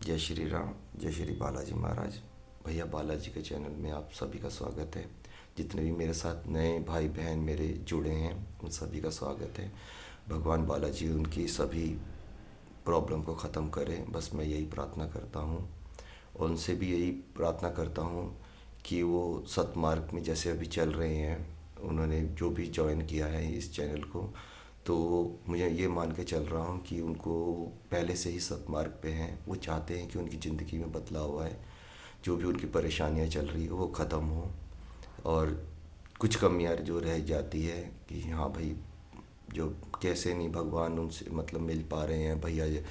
जय श्री राम। जय श्री बालाजी महाराज। भैया बालाजी के चैनल में आप सभी का स्वागत है। जितने भी मेरे साथ नए भाई बहन मेरे जुड़े हैं उन सभी का स्वागत है। भगवान बालाजी उनकी सभी प्रॉब्लम को ख़त्म करें, बस मैं यही प्रार्थना करता हूँ। और उनसे भी यही प्रार्थना करता हूँ कि वो सतमार्ग में जैसे अभी चल रहे हैं, उन्होंने जो भी ज्वाइन किया है इस चैनल को, तो मुझे ये मान के चल रहा हूँ कि उनको पहले से ही सतमार्ग पे हैं। वो चाहते हैं कि उनकी ज़िंदगी में बदलाव आए, जो भी उनकी परेशानियाँ चल रही हो वो ख़त्म हो, और कुछ कमियाँ जो रह जाती है कि हाँ भाई, जो कैसे नहीं भगवान उनसे मतलब मिल पा रहे हैं, भैया ये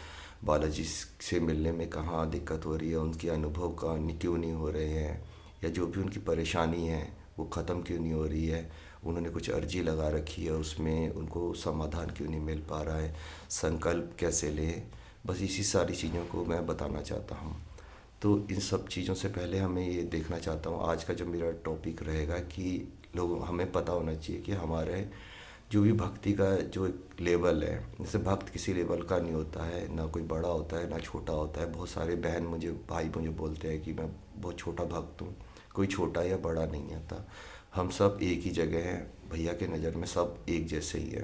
बालाजी से मिलने में कहाँ दिक्कत हो रही है, उनके अनुभव का क्यों नहीं हो रहे हैं, या जो भी उनकी परेशानी है वो ख़त्म क्यों नहीं हो रही है। उन्होंने कुछ अर्जी लगा रखी है, उसमें उनको समाधान क्यों नहीं मिल पा रहा है, संकल्प कैसे लें। बस इसी सारी चीज़ों को मैं बताना चाहता हूँ। तो इन सब चीज़ों से पहले हमें ये देखना चाहता हूँ, आज का जो मेरा टॉपिक रहेगा कि लोग हमें पता होना चाहिए कि हमारे जो भी भक्ति का जो एक लेवल है, जैसे भक्त किसी लेवल का नहीं होता है, ना कोई बड़ा होता है ना छोटा होता है। बहुत सारे बहन मुझे भाई मुझे बोलते हैं कि मैं बहुत छोटा भक्त हूँ। कोई छोटा या बड़ा नहीं आता, हम सब एक ही जगह हैं। भैया के नज़र में सब एक जैसे ही है।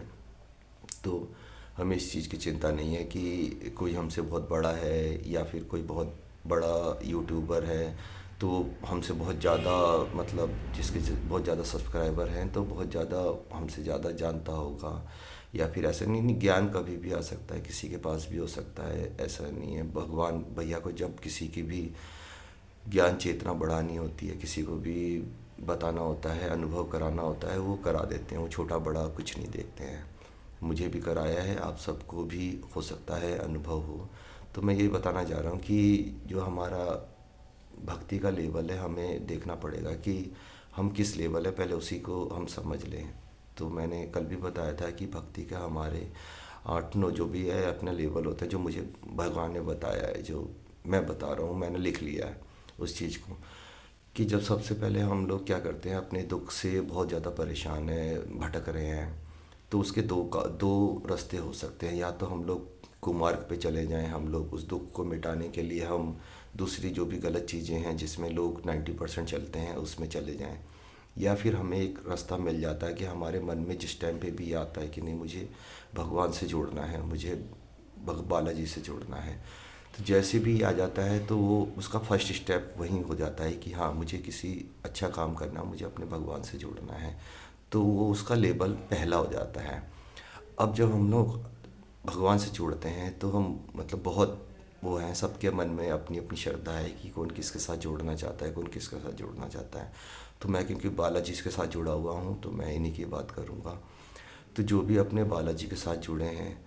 तो हमें इस चीज़ की चिंता नहीं है कि कोई हमसे बहुत बड़ा है या फिर कोई बहुत बड़ा यूट्यूबर है तो हमसे बहुत ज़्यादा, मतलब जिसके बहुत ज़्यादा सब्सक्राइबर हैं तो बहुत ज़्यादा हमसे ज़्यादा जानता होगा, या फिर ऐसा नहीं। ज्ञान कभी भी आ सकता है, किसी के पास भी हो सकता है, ऐसा नहीं है। भगवान भैया को जब किसी की भी ज्ञान चेतना बढ़ानी होती है, किसी को भी बताना होता है, अनुभव कराना होता है, वो करा देते हैं। वो छोटा बड़ा कुछ नहीं देखते हैं। मुझे भी कराया है, आप सबको भी हो सकता है अनुभव हो। तो मैं यही बताना चाह रहा हूँ कि जो हमारा भक्ति का लेवल है, हमें देखना पड़ेगा कि हम किस लेवल है, पहले उसी को हम समझ लें। तो मैंने कल भी बताया था कि भक्ति का हमारे 8-9 जो भी है अपना लेवल होता है, जो मुझे भगवान ने बताया है, जो मैं बता रहा हूँ, मैंने लिख लिया है उस चीज़ को। कि जब सबसे पहले हम लोग क्या करते हैं, अपने दुख से बहुत ज़्यादा परेशान हैं, भटक रहे हैं, तो उसके दो रास्ते हो सकते हैं। या तो हम लोग कुमार्ग पे चले जाएं, हम लोग उस दुख को मिटाने के लिए हम दूसरी जो भी गलत चीज़ें हैं जिसमें लोग 90% चलते हैं उसमें चले जाएं। या फिर हमें एक रास्ता मिल जाता है कि हमारे मन में जिस टाइम पे भी आता है कि नहीं, मुझे भगवान से जोड़ना है, मुझे बालाजी से जोड़ना है, तो जैसे भी आ जाता है तो वो उसका फर्स्ट स्टेप वहीं हो जाता है कि हाँ, मुझे किसी अच्छा काम करना, मुझे अपने भगवान से जोड़ना है। तो वो उसका लेवल पहला हो जाता है। अब जब हम लोग भगवान से जुड़ते हैं तो हम मतलब बहुत वो हैं, सबके मन में अपनी अपनी श्रद्धा है कि कौन किसके साथ जोड़ना चाहता है, कौन किसके साथ जोड़ना चाहता है। तो मैं क्योंकि बालाजी के साथ जुड़ा हुआ हूँ तो मैं इन्हीं की बात करूँगा। तो जो भी अपने बालाजी के साथ जुड़े हैं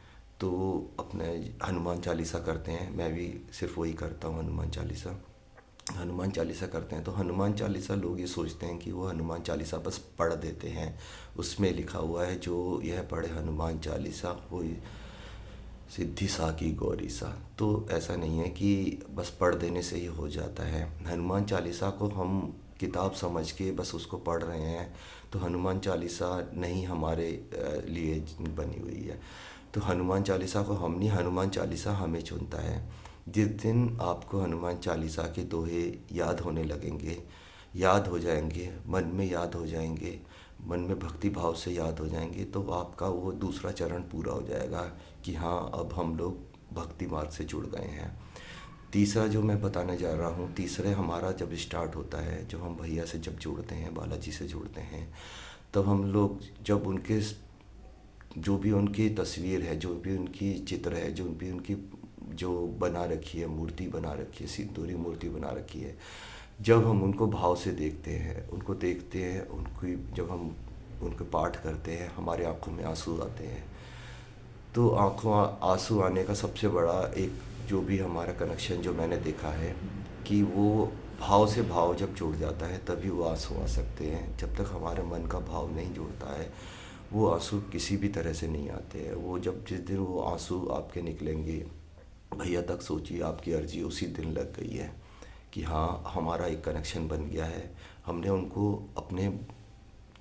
तो वो अपने हनुमान चालीसा करते हैं। मैं भी सिर्फ वही करता हूँ, हनुमान चालीसा। हनुमान चालीसा करते हैं तो हनुमान चालीसा लोग ये सोचते हैं कि वो हनुमान चालीसा बस पढ़ देते हैं। उसमें लिखा हुआ है, जो यह पढ़े हनुमान चालीसा वो सिद्धि सा की गौरी सा। तो ऐसा नहीं है कि बस पढ़ देने से ही हो जाता है। हनुमान चालीसा को हम किताब समझ के बस उसको पढ़ रहे हैं तो हनुमान चालीसा नहीं हमारे लिए बनी हुई है। तो हनुमान चालीसा को हम नहीं, हनुमान चालीसा हमें चुनता है। जिस दिन आपको हनुमान चालीसा के दोहे याद होने लगेंगे, याद हो जाएंगे, मन में याद हो जाएंगे, मन में भक्ति भाव से याद हो जाएंगे, तो आपका वो दूसरा चरण पूरा हो जाएगा कि हाँ, अब हम लोग भक्ति मार्ग से जुड़ गए हैं। तीसरा जो मैं बताने जा रहा हूँ, तीसरे हमारा जब स्टार्ट होता है, जब हम भैया से जब जुड़ते हैं, बालाजी से जुड़ते हैं, तब हम लोग जब उनके जो भी उनकी तस्वीर है, जो भी उनकी चित्र है, जो भी उनकी जो बना रखी है, मूर्ति बना रखी है, सिंदूरी मूर्ति बना रखी है, जब हम उनको भाव से देखते हैं, उनको देखते हैं, उनकी जब हम उनके पाठ करते हैं, हमारे आंखों में आंसू आते हैं। तो आंखों आंसू आने का सबसे बड़ा एक जो भी हमारा कनेक्शन जो मैंने देखा है कि वो भाव से भाव जब जुड़ जाता है तभी वो आंसू आ सकते हैं। जब तक हमारे मन का भाव नहीं जुड़ता है वो आंसू किसी भी तरह से नहीं आते हैं। वो जब जिस दिन वो आंसू आपके निकलेंगे, भैया तक सोचिए आपकी अर्जी उसी दिन लग गई है कि हाँ, हमारा एक कनेक्शन बन गया है। हमने उनको अपने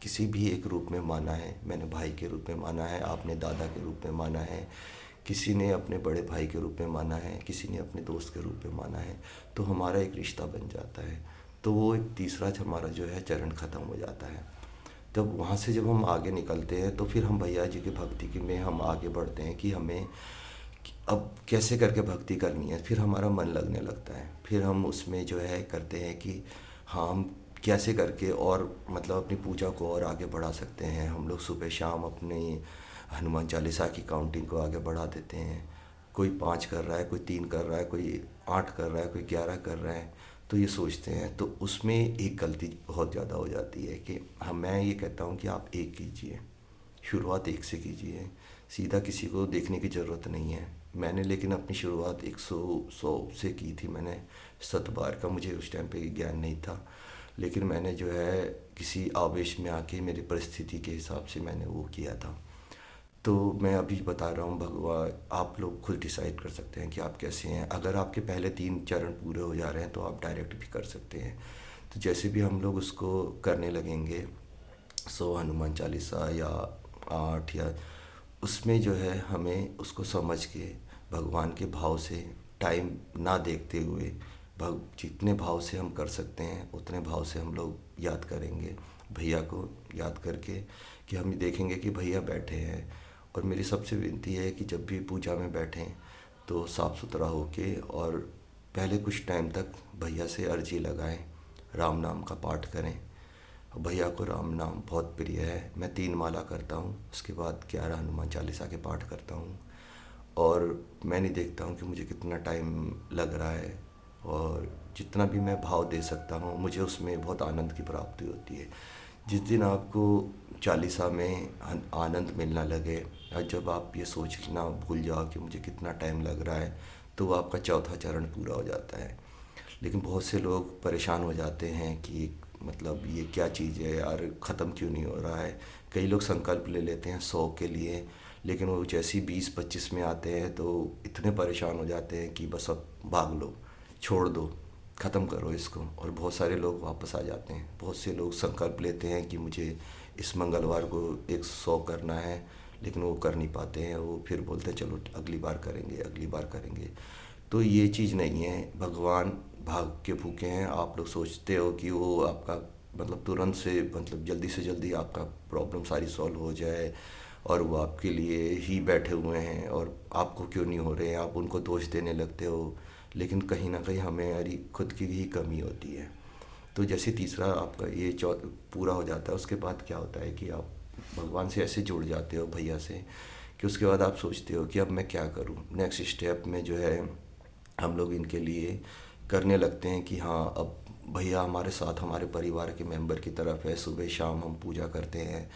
किसी भी एक रूप में माना है। मैंने भाई के रूप में माना है, आपने दादा के रूप में माना है, किसी ने अपने बड़े भाई के रूप में माना है, किसी ने अपने दोस्त के रूप में माना है, तो हमारा एक रिश्ता बन जाता है। तो वो एक तीसरा हमारा जो है चरण ख़त्म हो जाता है। तब वहाँ से जब हम आगे निकलते हैं तो फिर हम भैया जी की भक्ति की में हम आगे बढ़ते हैं कि हमें अब कैसे करके भक्ति करनी है। फिर हमारा मन लगने लगता है, फिर हम उसमें जो है करते हैं कि हाँ हम कैसे करके और मतलब अपनी पूजा को और आगे बढ़ा सकते हैं। हम लोग सुबह शाम अपनी हनुमान चालीसा की काउंटिंग को आगे बढ़ा देते हैं। कोई 5 कर रहा है, कोई 3 कर रहा है, कोई 8 कर रहा है, कोई 11 कर रहा है, तो ये सोचते हैं। तो उसमें एक गलती बहुत ज़्यादा हो जाती है कि हाँ मैं ये कहता हूँ कि आप एक कीजिए, शुरुआत एक से कीजिए, सीधा किसी को देखने की ज़रूरत नहीं है। मैंने लेकिन अपनी शुरुआत 100 से की थी। मैंने 7 बार का, मुझे उस टाइम पे ज्ञान नहीं था, लेकिन मैंने जो है किसी आवेश में आके मेरी परिस्थिति के हिसाब से मैंने वो किया था। तो मैं अभी बता रहा हूँ, भगवान आप लोग खुद डिसाइड कर सकते हैं कि आप कैसे हैं। अगर आपके पहले 3 चरण पूरे हो जा रहे हैं तो आप डायरेक्ट भी कर सकते हैं। तो जैसे भी हम लोग उसको करने लगेंगे, 100 हनुमान चालीसा या 8 या उसमें जो है हमें उसको समझ के भगवान के भाव से टाइम ना देखते हुए भग जितने भाव से हम कर सकते हैं उतने भाव से हम लोग याद करेंगे भैया को। याद करके कि हम देखेंगे कि भैया बैठे हैं। और मेरी सबसे विनती है कि जब भी पूजा में बैठें तो साफ़ सुथरा होके और पहले कुछ टाइम तक भैया से अर्जी लगाएं, राम नाम का पाठ करें। भैया को राम नाम बहुत प्रिय है। मैं 3 माला करता हूँ, उसके बाद 11 हनुमान चालीसा के पाठ करता हूँ। और मैं नहीं देखता हूँ कि मुझे कितना टाइम लग रहा है, और जितना भी मैं भाव दे सकता हूँ मुझे उसमें बहुत आनंद की प्राप्ति होती है। जिस दिन आपको चालीसा में आनंद मिलना लगे, और जब आप ये सोचना भूल जाओ कि मुझे कितना टाइम लग रहा है, तो वो आपका चौथा चरण पूरा हो जाता है। लेकिन बहुत से लोग परेशान हो जाते हैं कि मतलब ये क्या चीज़ है यार, ख़त्म क्यों नहीं हो रहा है। कई लोग संकल्प ले लेते हैं 100 के लिए, लेकिन वो जैसे ही 20-25 में आते हैं तो इतने परेशान हो जाते हैं कि बस अब भाग लो, छोड़ दो, ख़त्म करो इसको। और बहुत सारे लोग वापस आ जाते हैं। बहुत से लोग संकल्प लेते हैं कि मुझे इस मंगलवार को 100 करना है, लेकिन वो कर नहीं पाते हैं। वो फिर बोलते हैं चलो अगली बार करेंगे, अगली बार करेंगे। तो ये चीज़ नहीं है। भगवान भाग के भूखे हैं। आप लोग सोचते हो कि वो आपका मतलब तुरंत से मतलब जल्दी से जल्दी आपका प्रॉब्लम सारी सॉल्व हो जाए, और वो आपके लिए ही बैठे हुए हैं और आपको क्यों नहीं हो रहे हैं, आप उनको दोष देने लगते हो। लेकिन कहीं ना कहीं हमारी खुद की ही कमी होती है। तो जैसे तीसरा आपका ये पूरा हो जाता है, उसके बाद क्या होता है कि आप भगवान से ऐसे जुड़ जाते हो भैया से, कि उसके बाद आप सोचते हो कि अब मैं क्या करूं। नेक्स्ट स्टेप में जो है हम लोग इनके लिए करने लगते हैं कि हाँ अब भैया हमारे साथ हमारे परिवार के मेंबर की तरफ है। सुबह शाम हम पूजा करते हैं,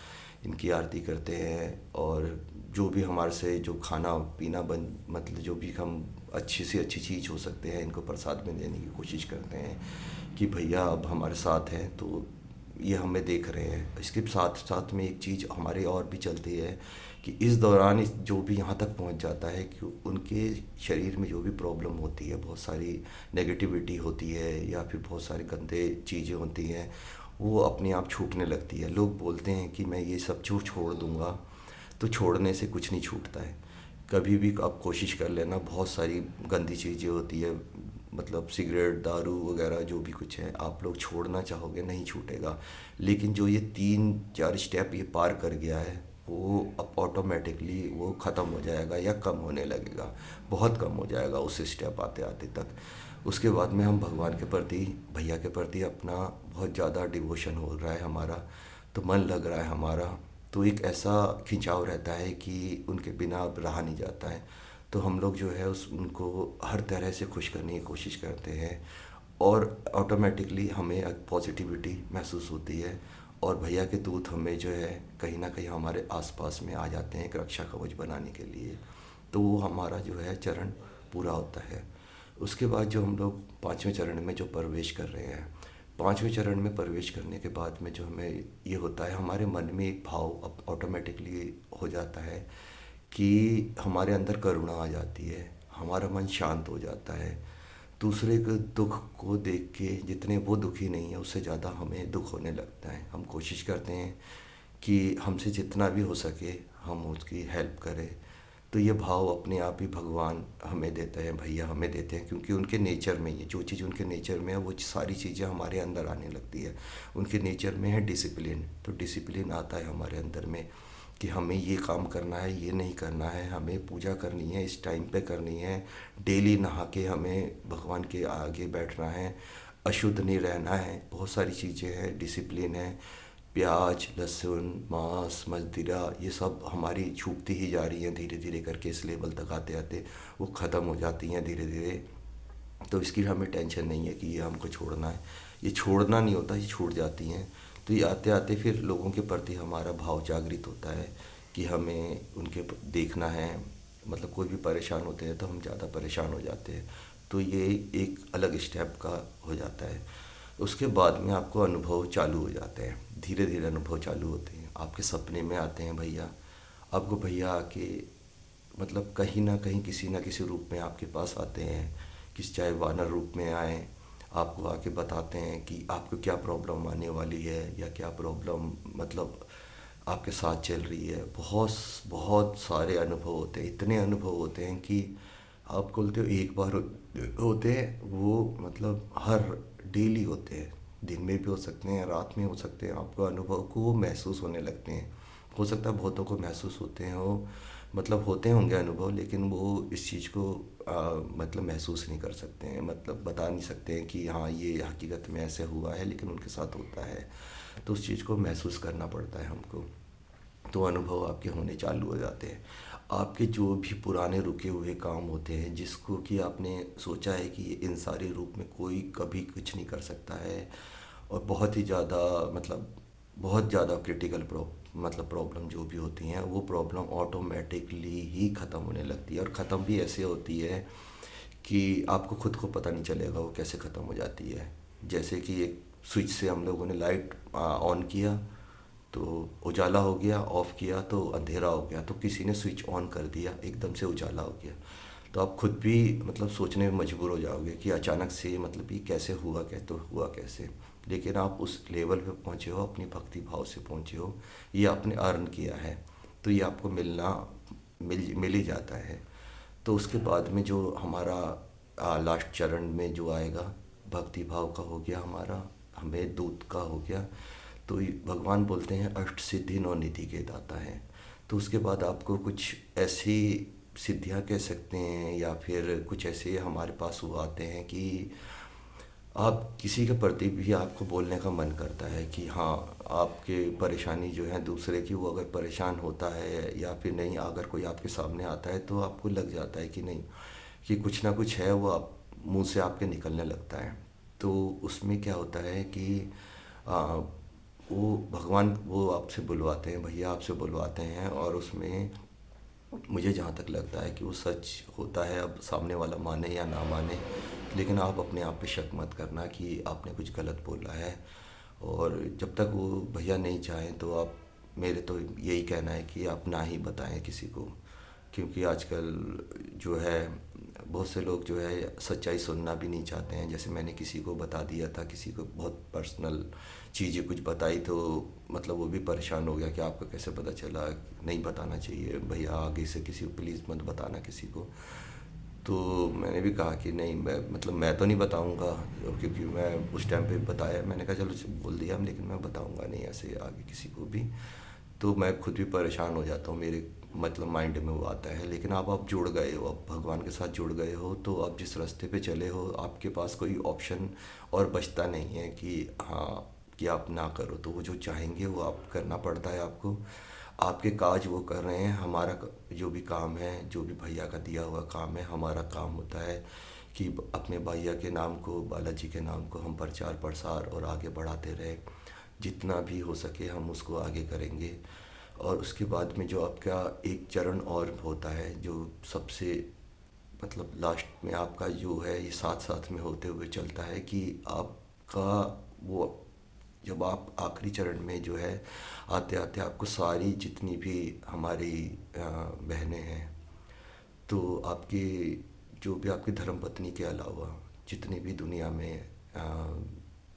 इनकी आरती करते हैं, और जो भी हमारे से जो खाना पीना बन मतलब जो भी हम अच्छी से अच्छी चीज़ हो सकते हैं इनको प्रसाद में देने की कोशिश करते हैं कि भैया अब हमारे साथ हैं तो ये हमें देख रहे हैं। इसके साथ साथ में एक चीज़ हमारे और भी चलती है कि इस दौरान जो भी यहाँ तक पहुँच जाता है कि उनके शरीर में जो भी प्रॉब्लम होती है, बहुत सारी नेगेटिविटी होती है या फिर बहुत सारी गंदे चीज़ें होती हैं, वो अपने आप छूटने लगती है। लोग बोलते हैं कि मैं ये सब छोड़ दूँगा, तो छोड़ने से कुछ नहीं छूटता है। कभी भी आप कोशिश कर लेना, बहुत सारी गंदी चीज़ें होती है, मतलब सिगरेट, दारू वगैरह जो भी कुछ है, आप लोग छोड़ना चाहोगे नहीं छूटेगा। लेकिन जो ये 3-4 स्टेप ये पार कर गया है, वो अब ऑटोमेटिकली वो ख़त्म हो जाएगा या कम होने लगेगा, बहुत कम हो जाएगा उस स्टेप आते आते तक। उसके बाद में हम भगवान के प्रति, भैया के प्रति अपना बहुत ज़्यादा डिवोशन हो रहा है हमारा, तो मन लग रहा है हमारा, तो एक ऐसा खिंचाव रहता है कि उनके बिना अब रहा नहीं जाता है। तो हम लोग जो है उस उनको हर तरह से खुश करने की कोशिश करते हैं, और ऑटोमेटिकली हमें एक पॉजिटिविटी महसूस होती है। और भैया के दूत हमें जो है कहीं ना कहीं हमारे आसपास में आ जाते हैं एक रक्षा कवच बनाने के लिए। तो वो हमारा जो है चरण पूरा होता है। उसके बाद जो हम लोग 5वें चरण में जो प्रवेश कर रहे हैं, 5वें चरण में प्रवेश करने के बाद में जो हमें ये होता है, हमारे मन में एक भाव अब ऑटोमेटिकली हो जाता है कि हमारे अंदर करुणा आ जाती है, हमारा मन शांत हो जाता है। दूसरे के दुख को देख के जितने वो दुखी नहीं है उससे ज़्यादा हमें दुख होने लगता है। हम कोशिश करते हैं कि हमसे जितना भी हो सके हम उसकी हेल्प करें। तो ये भाव अपने आप ही भगवान हमें देते हैं, भैया हमें देते हैं, क्योंकि उनके नेचर में ये जो चीज़ उनके नेचर में है वो सारी चीज़ें हमारे अंदर आने लगती है। उनके नेचर में है डिसिप्लिन, तो डिसिप्लिन आता है हमारे अंदर में कि हमें ये काम करना है, ये नहीं करना है, हमें पूजा करनी है, इस टाइम पे करनी है, डेली नहा के हमें भगवान के आगे बैठना है, अशुद्ध नहीं रहना है, बहुत सारी चीज़ें हैं, डिसिप्लिन है। प्याज लहसुन मांस मदिरा ये सब हमारी छूटती ही जा रही हैं धीरे धीरे करके, इस लेवल तक आते आते वो ख़त्म हो जाती हैं धीरे धीरे। तो इसकी हमें टेंशन नहीं है कि ये हमको छोड़ना है, ये छोड़ना नहीं होता, ये छूट जाती हैं। तो ये आते आते फिर लोगों के प्रति हमारा भाव जागृत होता है कि हमें उनके देखना है, मतलब कोई भी परेशान होते हैं तो हम ज़्यादा परेशान हो जाते हैं, तो ये एक अलग स्टेप का हो जाता है। उसके बाद में आपको अनुभव चालू हो जाते हैं, धीरे धीरे अनुभव चालू होते हैं, आपके सपने में आते हैं भैया, आपको भैया आके मतलब कहीं ना कहीं किसी ना किसी रूप में आपके पास आते हैं, किस चाहे वानर रूप में आए, आपको आके बताते हैं कि आपको क्या प्रॉब्लम आने वाली है या क्या प्रॉब्लम मतलब आपके साथ चल रही है। बहुत बहुत सारे अनुभव होते हैं, इतने अनुभव होते हैं कि आप बोलते हो एक बार होते हैं वो, मतलब हर डेली होते हैं, दिन में भी हो सकते हैं, रात में हो सकते हैं, आपको अनुभव को वो महसूस होने लगते हैं। हो सकता है बहुतों को महसूस होते हैं वो, मतलब होते होंगे अनुभव, लेकिन वो इस चीज़ को मतलब महसूस नहीं कर सकते हैं, मतलब बता नहीं सकते हैं कि हाँ ये हकीकत में ऐसे हुआ है, लेकिन उनके साथ होता है। तो उस चीज़ को महसूस करना पड़ता है हमको, तो अनुभव आपके होने चालू हो जाते हैं। आपके जो भी पुराने रुके हुए काम होते हैं जिसको कि आपने सोचा है कि इन सारे रूप में कोई कभी कुछ नहीं कर सकता है, और बहुत ही ज़्यादा मतलब बहुत ज़्यादा क्रिटिकल मतलब प्रॉब्लम जो भी होती हैं वो प्रॉब्लम ऑटोमेटिकली ही ख़त्म होने लगती है, और ख़त्म भी ऐसे होती है कि आपको खुद को पता नहीं चलेगा वो कैसे ख़त्म हो जाती है। जैसे कि एक स्विच से हम लोगों ने लाइट ऑन किया तो उजाला हो गया, ऑफ़ किया तो अंधेरा हो गया, तो किसी ने स्विच ऑन कर दिया एकदम से उजाला हो गया। तो आप खुद भी मतलब सोचने में मजबूर हो जाओगे कि अचानक से मतलब ये कैसे हुआ, कैसे तो हुआ कैसे। लेकिन आप उस लेवल पे पहुँचे हो, अपनी भक्ति भाव से पहुँचे हो, ये आपने अर्न किया है, तो ये आपको मिल ही जाता है। तो उसके बाद में जो हमारा लास्ट चरण में जो आएगा, भक्ति भाव का हो गया हमारा, हमें दूत का हो गया, तो भगवान बोलते हैं अष्ट सिद्धि नौ निधि के दाता है। तो उसके बाद आपको कुछ ऐसी सिद्धियां कह सकते हैं या फिर कुछ ऐसे हमारे पास वो आते हैं कि आप किसी के प्रति भी आपको बोलने का मन करता है कि हाँ आपके परेशानी जो है दूसरे की, वो अगर परेशान होता है या फिर नहीं, अगर कोई आपके सामने आता है तो आपको लग जाता है कि नहीं, कि कुछ ना कुछ है वो आप मुंह से आपके निकलने लगता है। तो उसमें क्या होता है कि आ, वो भगवान वो आपसे बुलवाते हैं, भैया आपसे बुलवाते हैं, और उसमें मुझे जहाँ तक लगता है कि वो सच होता है, अब सामने वाला माने या ना माने, लेकिन आप अपने आप पे शक मत करना कि आपने कुछ गलत बोला है। और जब तक वो भैया नहीं चाहें तो आप, मेरे तो यही कहना है कि आप ना ही बताएं किसी को, क्योंकि आजकल जो है बहुत से लोग जो है सच्चाई सुनना भी नहीं चाहते हैं। जैसे मैंने किसी को बता दिया था, किसी को बहुत पर्सनल चीज़ें कुछ बताई, तो मतलब वो भी परेशान हो गया कि आपको कैसे पता चला, नहीं बताना चाहिए भैया, आगे से किसी को प्लीज़ मत बताना किसी को। तो मैंने भी कहा कि नहीं, मैं तो नहीं बताऊंगा, क्योंकि मैं उस टाइम पे बताया, मैंने कहा चलो बोल दिया हम, लेकिन मैं बताऊंगा नहीं ऐसे आगे किसी को भी। तो मैं खुद भी परेशान हो जाता हूँ, मेरे मतलब माइंड में वो आता है। लेकिन आप जुड़ गए हो, आप भगवान के साथ जुड़ गए हो, तो आप जिस रास्ते पे चले हो आपके पास कोई ऑप्शन और बचता नहीं है कि हाँ कि आप ना करो, तो वो जो चाहेंगे वो आप करना पड़ता है आपको। आपके काज वो कर रहे हैं, हमारा जो भी काम है, जो भी भैया का दिया हुआ काम है, हमारा काम होता है कि अपने भैया के नाम को, बालाजी के नाम को हम प्रचार प्रसार और आगे बढ़ाते रहे, जितना भी हो सके हम उसको आगे करेंगे। और उसके बाद में जो आपका एक चरण और होता है जो सबसे मतलब लास्ट में आपका जो है ये साथ साथ में होते हुए चलता है कि आपका वो, जब आप आखिरी चरण में जो है आते आते आपको सारी जितनी भी हमारी बहनें हैं, तो आपकी जो भी आपकी धर्मपत्नी के अलावा जितनी भी दुनिया में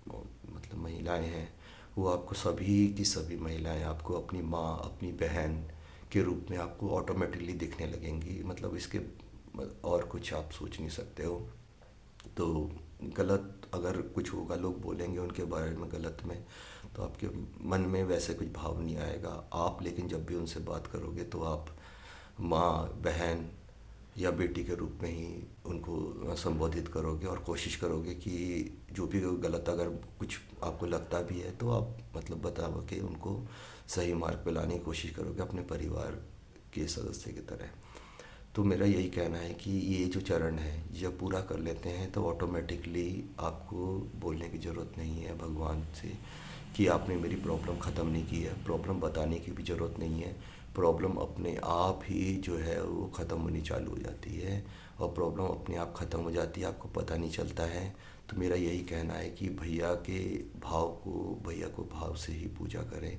मतलब महिलाएं हैं, वो आपको सभी की सभी महिलाएं आपको अपनी माँ अपनी बहन के रूप में आपको ऑटोमेटिकली दिखने लगेंगी। मतलब इसके और कुछ आप सोच नहीं सकते हो। तो गलत अगर कुछ होगा, लोग बोलेंगे उनके बारे में गलत में, तो आपके मन में वैसे कुछ भाव नहीं आएगा। आप लेकिन जब भी उनसे बात करोगे तो आप माँ, बहन या बेटी के रूप में ही उनको संबोधित करोगे, और कोशिश करोगे कि जो भी गलत अगर कुछ आपको लगता भी है तो आप मतलब बताओ कि उनको सही मार्ग पे लाने की कोशिश करोगे अपने परिवार के सदस्य की तरह। तो मेरा यही कहना है कि ये जो चरण है जब पूरा कर लेते हैं तो ऑटोमेटिकली आपको बोलने की ज़रूरत नहीं है भगवान से कि आपने मेरी प्रॉब्लम ख़त्म नहीं की है। प्रॉब्लम बताने की भी ज़रूरत नहीं है। प्रॉब्लम अपने आप ही जो है वो ख़त्म होनी चालू हो जाती है, और प्रॉब्लम अपने आप ख़त्म हो जाती है, आपको पता नहीं चलता है। तो मेरा यही कहना है कि भैया को भाव से ही पूजा करें,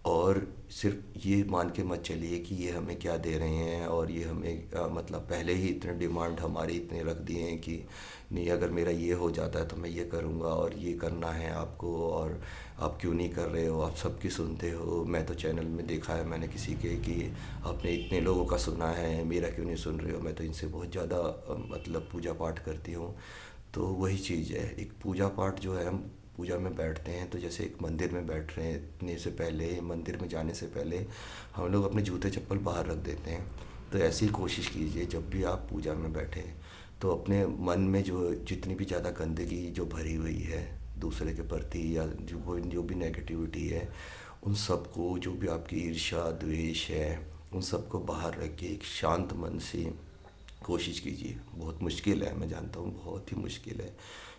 और सिर्फ ये मान के मत चलिए कि ये हमें क्या दे रहे हैं, और ये हमें मतलब पहले ही इतने डिमांड हमारे इतने रख दिए हैं कि नहीं, अगर मेरा ये हो जाता है तो मैं ये करूँगा, और ये करना है आपको, और आप क्यों नहीं कर रहे हो, आप सबकी सुनते हो। मैं तो चैनल में देखा है मैंने किसी के कि आपने इतने लोगों का सुना है, मेरा क्यों नहीं सुन रहे हो। मैं तो इनसे बहुत ज़्यादा मतलब पूजा पाठ करती हूँ। तो वही चीज़ है, एक पूजा पाठ जो है, हम पूजा में बैठते हैं तो जैसे एक मंदिर में बैठ रहे हैं, इतने से पहले मंदिर में जाने से पहले हम लोग अपने जूते चप्पल बाहर रख देते हैं। तो ऐसी ही कोशिश कीजिए जब भी आप पूजा में बैठें तो अपने मन में जो जितनी भी ज़्यादा गंदगी जो भरी हुई है दूसरे के प्रति, या जो भी नेगेटिविटी है, उन सबको, जो भी आपकी ईर्ष्या द्वेष है, उन सबको बाहर रख के एक शांत मन से कोशिश कीजिए। बहुत मुश्किल है, मैं जानता हूँ बहुत ही मुश्किल है।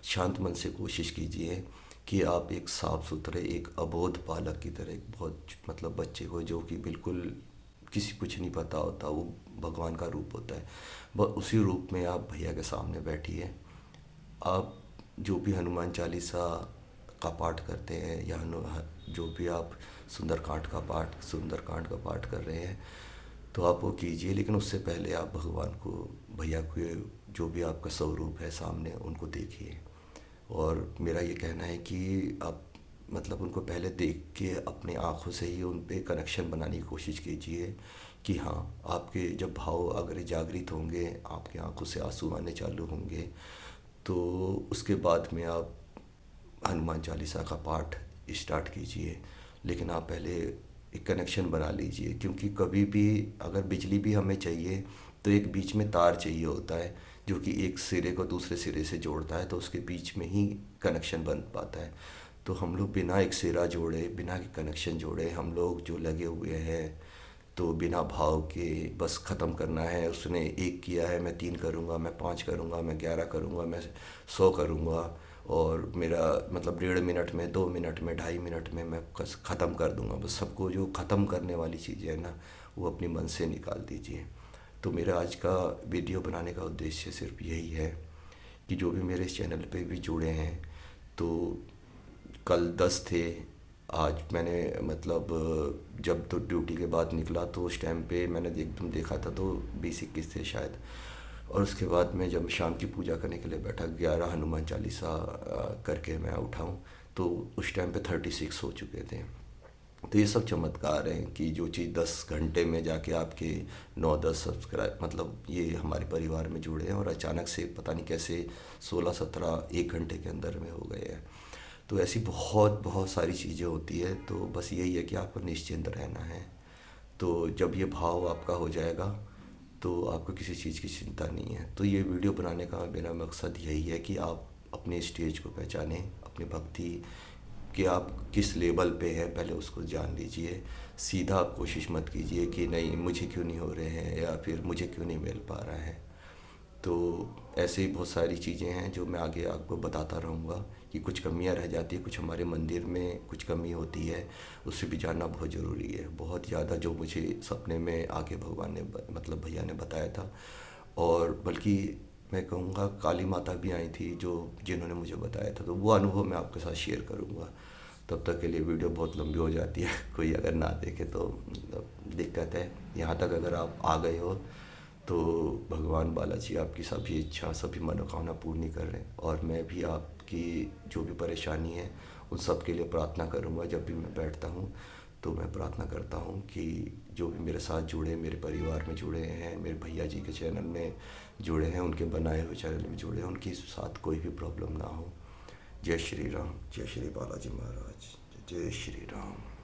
शांत मन से कोशिश कीजिए कि आप एक साफ़ सुथरे, एक अबोध बालक की तरह, एक बहुत मतलब बच्चे को जो कि बिल्कुल किसी कुछ नहीं पता होता, वो भगवान का रूप होता है, बस उसी रूप में आप भैया के सामने बैठिए। आप जो भी हनुमान चालीसा का पाठ करते हैं, या जो भी आप सुंदरकांड का पाठ कर रहे हैं, तो आप वो कीजिए। लेकिन उससे पहले आप भगवान को, भैया को, जो भी आपका स्वरूप है सामने, उनको देखिए। और मेरा ये कहना है कि आप मतलब उनको पहले देख के अपने आँखों से ही उन पे कनेक्शन बनाने की कोशिश कीजिए कि हाँ, आपके जब भाव अगर जागृत होंगे, आपकी आंखों से आंसू आने चालू होंगे, तो उसके बाद में आप हनुमान चालीसा का पाठ स्टार्ट कीजिए। लेकिन आप पहले एक कनेक्शन बना लीजिए, क्योंकि कभी भी अगर बिजली भी हमें चाहिए तो एक बीच में तार चाहिए होता है जो कि एक सिरे को दूसरे सिरे से जोड़ता है, तो उसके बीच में ही कनेक्शन बन पाता है। तो हम लोग बिना एक सिरा जोड़े, बिना कनेक्शन जोड़े हम लोग जो लगे हुए हैं, तो बिना भाव के बस ख़त्म करना है। उसने एक किया है, मैं 3 करूँगा, मैं 5 करूँगा, मैं 11 करूँगा, मैं 100 करूँगा, और मेरा मतलब 1.5 मिनट में, 2 मिनट में, 2.5 मिनट में मैं ख़त्म कर दूँगा। बस सबको जो ख़त्म करने वाली चीज़ें हैं ना, वो अपने मन से निकाल दीजिए। तो मेरा आज का वीडियो बनाने का उद्देश्य सिर्फ यही है कि जो भी मेरे इस चैनल पे भी जुड़े हैं, तो कल 10 थे, आज मैंने मतलब जब तो ड्यूटी के बाद निकला तो उस टाइम पे मैंने एकदम देखा था तो 20-21 थे शायद। और उसके बाद में जब शाम की पूजा करने के लिए बैठा, 11 हनुमान चालीसा करके मैं उठाऊँ, तो उस टाइम पे 36 हो चुके थे। तो ये सब चमत्कार हैं कि जो चीज़ 10 घंटे में जाके आपके 9-10 सब्सक्राइब मतलब ये हमारे परिवार में जुड़े हैं, और अचानक से पता नहीं कैसे 16-17 1 घंटे के अंदर में हो गए हैं। तो ऐसी बहुत बहुत सारी चीज़ें होती है। तो बस यही है कि आपको निश्चिंत रहना है। तो जब ये भाव आपका हो जाएगा तो आपको किसी चीज़ की चिंता नहीं है। तो ये वीडियो बनाने का मेरा मकसद यही है कि आप अपने स्टेज को पहचानें, अपनी भक्ति कि आप किस लेवल पे हैं, पहले उसको जान लीजिए। सीधा आप कोशिश मत कीजिए कि नहीं मुझे क्यों नहीं हो रहे हैं, या फिर मुझे क्यों नहीं मिल पा रहा है। तो ऐसे ही बहुत सारी चीज़ें हैं जो मैं आगे आपको बताता रहूँगा कि कुछ कमियां रह जाती है, कुछ हमारे मंदिर में कुछ कमी होती है, उससे भी जानना बहुत ज़रूरी है। बहुत ज़्यादा जो मुझे सपने में आके भगवान ने मतलब भैया ने बताया था, और बल्कि मैं कहूँगा काली माता भी आई थी जो जिन्होंने मुझे बताया था, तो वो अनुभव मैं आपके साथ शेयर करूँगा। तब तक के लिए वीडियो बहुत लंबी हो जाती है, कोई अगर ना देखे तो मतलब दिक्कत है। यहाँ तक अगर आप आ गए हो तो भगवान बालाजी आपकी सभी इच्छा, सभी मनोकामना पूर्ण कर रहे हैं, और मैं भी आपकी जो भी परेशानी है उन सब के लिए प्रार्थना करूँगा जब भी मैं बैठता हूँ। तो मैं प्रार्थना करता हूँ कि जो भी मेरे साथ जुड़े, मेरे परिवार में जुड़े हैं, मेरे भैया जी के चैनल में जुड़े हैं, उनके बनाए हुए चैनल में जुड़े हैं, उनके साथ कोई भी प्रॉब्लम ना हो। जय श्री राम, जय श्री बालाजी महाराज, जय श्री राम।